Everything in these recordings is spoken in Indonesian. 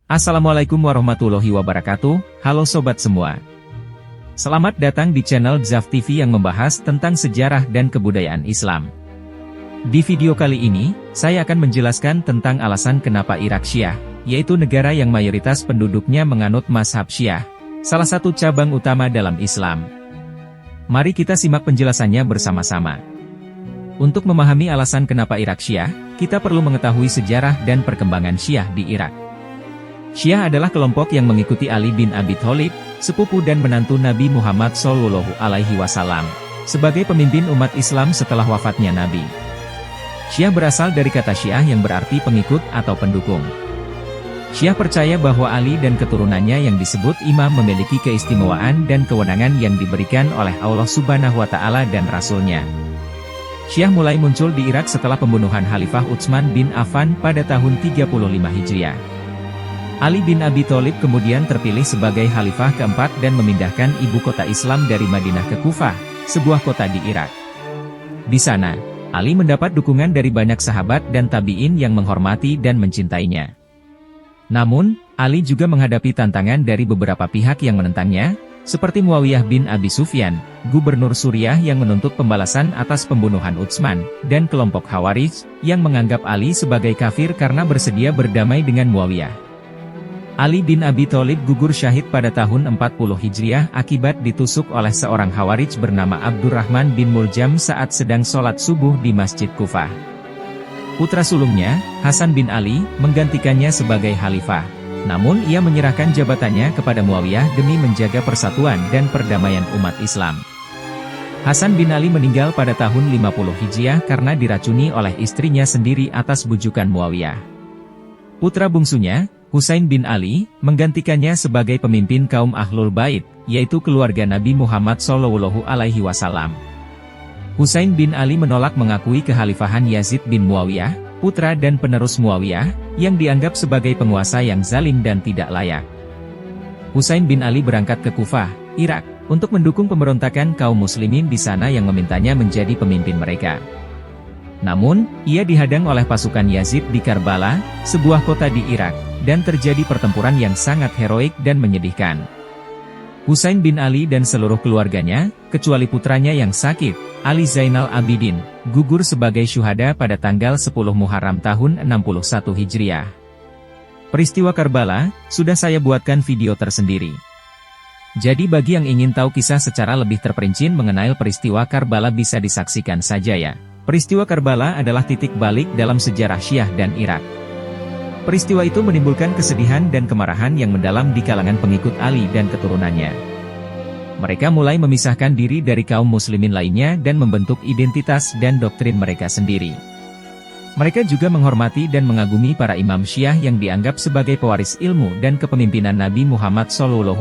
Assalamualaikum warahmatullahi wabarakatuh, halo sobat semua. Selamat datang di channel Xaf TV yang membahas tentang sejarah dan kebudayaan Islam. Di video kali ini, saya akan menjelaskan tentang alasan kenapa Irak Syiah, yaitu negara yang mayoritas penduduknya menganut mazhab Syiah, salah satu cabang utama dalam Islam. Mari kita simak penjelasannya bersama-sama. Untuk memahami alasan kenapa Irak Syiah, kita perlu mengetahui sejarah dan perkembangan Syiah di Irak. Syiah adalah kelompok yang mengikuti Ali bin Abi Thalib, sepupu dan menantu Nabi Muhammad SAW, sebagai pemimpin umat Islam setelah wafatnya Nabi. Syiah berasal dari kata Syiah yang berarti pengikut atau pendukung. Syiah percaya bahwa Ali dan keturunannya yang disebut imam memiliki keistimewaan dan kewenangan yang diberikan oleh Allah Subhanahu wa Ta'ala dan Rasul-Nya. Syiah mulai muncul di Irak setelah pembunuhan Khalifah Utsman bin Affan pada tahun 35 Hijriah. Ali bin Abi Thalib kemudian terpilih sebagai khalifah keempat dan memindahkan ibu kota Islam dari Madinah ke Kufah, sebuah kota di Irak. Di sana, Ali mendapat dukungan dari banyak sahabat dan tabi'in yang menghormati dan mencintainya. Namun, Ali juga menghadapi tantangan dari beberapa pihak yang menentangnya, seperti Muawiyah bin Abi Sufyan, gubernur Suriah yang menuntut pembalasan atas pembunuhan Utsman, dan kelompok Khawarij, yang menganggap Ali sebagai kafir karena bersedia berdamai dengan Muawiyah. Ali bin Abi Thalib gugur syahid pada tahun 40 Hijriah akibat ditusuk oleh seorang Khawarij bernama Abdurrahman bin Muljam saat sedang sholat subuh di Masjid Kufah. Putra sulungnya, Hasan bin Ali, menggantikannya sebagai khalifah. Namun ia menyerahkan jabatannya kepada Muawiyah demi menjaga persatuan dan perdamaian umat Islam. Hasan bin Ali meninggal pada tahun 50 Hijriah karena diracuni oleh istrinya sendiri atas bujukan Muawiyah. Putra bungsunya, Husain bin Ali, menggantikannya sebagai pemimpin kaum Ahlul Bait, yaitu keluarga Nabi Muhammad SAW. Husain bin Ali menolak mengakui kekhalifahan Yazid bin Muawiyah, putra dan penerus Muawiyah, yang dianggap sebagai penguasa yang zalim dan tidak layak. Husain bin Ali berangkat ke Kufah, Irak, untuk mendukung pemberontakan kaum muslimin di sana yang memintanya menjadi pemimpin mereka. Namun, ia dihadang oleh pasukan Yazid di Karbala, sebuah kota di Irak, dan terjadi pertempuran yang sangat heroik dan menyedihkan. Husain bin Ali dan seluruh keluarganya, kecuali putranya yang sakit, Ali Zainal Abidin, gugur sebagai syuhada pada tanggal 10 Muharram tahun 61 Hijriah. Peristiwa Karbala, sudah saya buatkan video tersendiri. Jadi bagi yang ingin tahu kisah secara lebih terperinci mengenai peristiwa Karbala bisa disaksikan saja ya. Peristiwa Karbala adalah titik balik dalam sejarah Syiah dan Irak. Peristiwa itu menimbulkan kesedihan dan kemarahan yang mendalam di kalangan pengikut Ali dan keturunannya. Mereka mulai memisahkan diri dari kaum muslimin lainnya dan membentuk identitas dan doktrin mereka sendiri. Mereka juga menghormati dan mengagumi para imam Syiah yang dianggap sebagai pewaris ilmu dan kepemimpinan Nabi Muhammad SAW.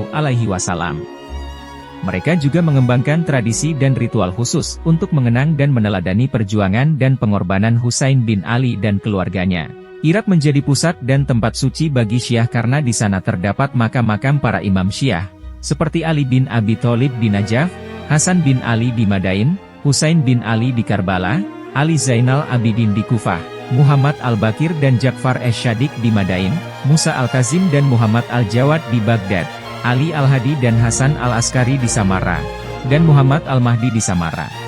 Mereka juga mengembangkan tradisi dan ritual khusus untuk mengenang dan meneladani perjuangan dan pengorbanan Husain bin Ali dan keluarganya. Irak menjadi pusat dan tempat suci bagi Syiah karena di sana terdapat makam-makam para imam Syiah, seperti Ali bin Abi Thalib di Najaf, Hasan bin Ali di Madain, Husain bin Ali di Karbala, Ali Zainal Abidin di Kufah, Muhammad Al-Bakir dan Ja'far Ash-Shadiq di Madain, Musa Al-Kazim dan Muhammad Al-Jawad di Baghdad, Ali Al-Hadi dan Hasan Al-Askari di Samarra, dan Muhammad Al-Mahdi di Samarra.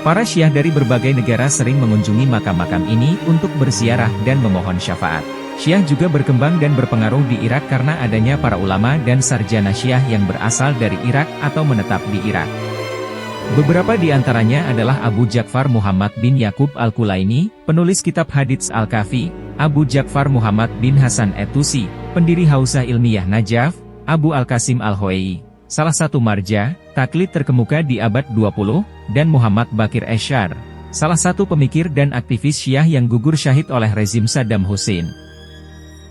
Para Syiah dari berbagai negara sering mengunjungi makam-makam ini untuk berziarah dan memohon syafaat. Syiah juga berkembang dan berpengaruh di Irak karena adanya para ulama dan sarjana Syiah yang berasal dari Irak atau menetap di Irak. Beberapa di antaranya adalah Abu Ja'far Muhammad bin Yakub Al-Kulaini, penulis kitab Hadits Al-Kafi, Abu Ja'far Muhammad bin Hasan At-Tusi, pendiri Hausah Ilmiah Najaf, Abu Al-Qasim Al-Hoei, salah satu marja, taklid terkemuka di abad 20, dan Muhammad Bakir Eshar, salah satu pemikir dan aktivis Syiah yang gugur syahid oleh rezim Saddam Hussein.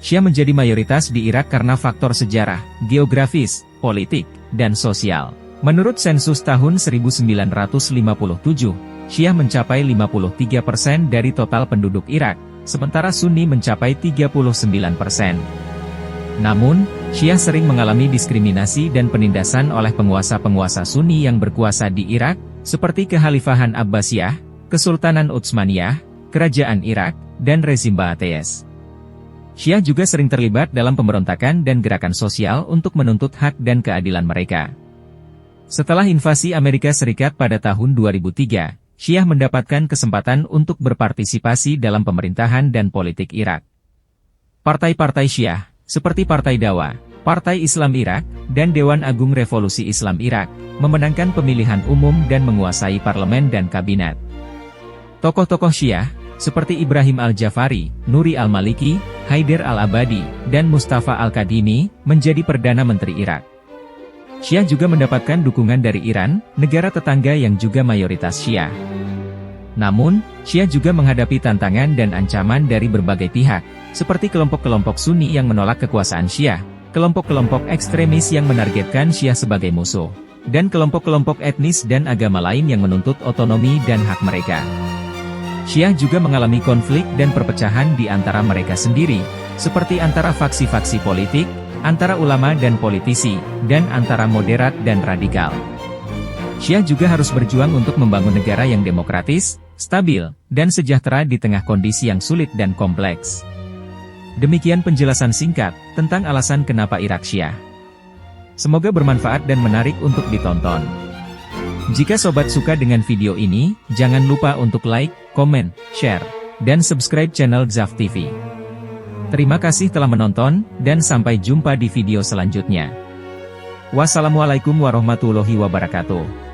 Syiah menjadi mayoritas di Irak karena faktor sejarah, geografis, politik, dan sosial. Menurut sensus tahun 1957, Syiah mencapai 53% dari total penduduk Irak, sementara Sunni mencapai 39%. Namun, Syiah sering mengalami diskriminasi dan penindasan oleh penguasa-penguasa Sunni yang berkuasa di Irak, seperti Kekhalifahan Abbasiyah, Kesultanan Utsmaniyah, Kerajaan Irak, dan rezim Ba'atheist. Syiah juga sering terlibat dalam pemberontakan dan gerakan sosial untuk menuntut hak dan keadilan mereka. Setelah invasi Amerika Serikat pada tahun 2003, Syiah mendapatkan kesempatan untuk berpartisipasi dalam pemerintahan dan politik Irak. Partai-partai Syiah, seperti Partai Dawa, Partai Islam Irak, dan Dewan Agung Revolusi Islam Irak, memenangkan pemilihan umum dan menguasai parlemen dan kabinet. Tokoh-tokoh Syiah, seperti Ibrahim Al-Jafari, Nuri Al-Maliki, Haider Al-Abadi, dan Mustafa Al-Kadhimi, menjadi Perdana Menteri Irak. Syiah juga mendapatkan dukungan dari Iran, negara tetangga yang juga mayoritas Syiah. Namun, Syiah juga menghadapi tantangan dan ancaman dari berbagai pihak, seperti kelompok-kelompok Sunni yang menolak kekuasaan Syiah, kelompok-kelompok ekstremis yang menargetkan Syiah sebagai musuh, dan kelompok-kelompok etnis dan agama lain yang menuntut otonomi dan hak mereka. Syiah juga mengalami konflik dan perpecahan di antara mereka sendiri, seperti antara faksi-faksi politik, antara ulama dan politisi, dan antara moderat dan radikal. Syiah juga harus berjuang untuk membangun negara yang demokratis, stabil, dan sejahtera di tengah kondisi yang sulit dan kompleks. Demikian penjelasan singkat tentang alasan kenapa Irak Syiah. Semoga bermanfaat dan menarik untuk ditonton. Jika sobat suka dengan video ini, jangan lupa untuk like, komen, share, dan subscribe channel Zaf TV. Terima kasih telah menonton, dan sampai jumpa di video selanjutnya. Wassalamualaikum warahmatullahi wabarakatuh.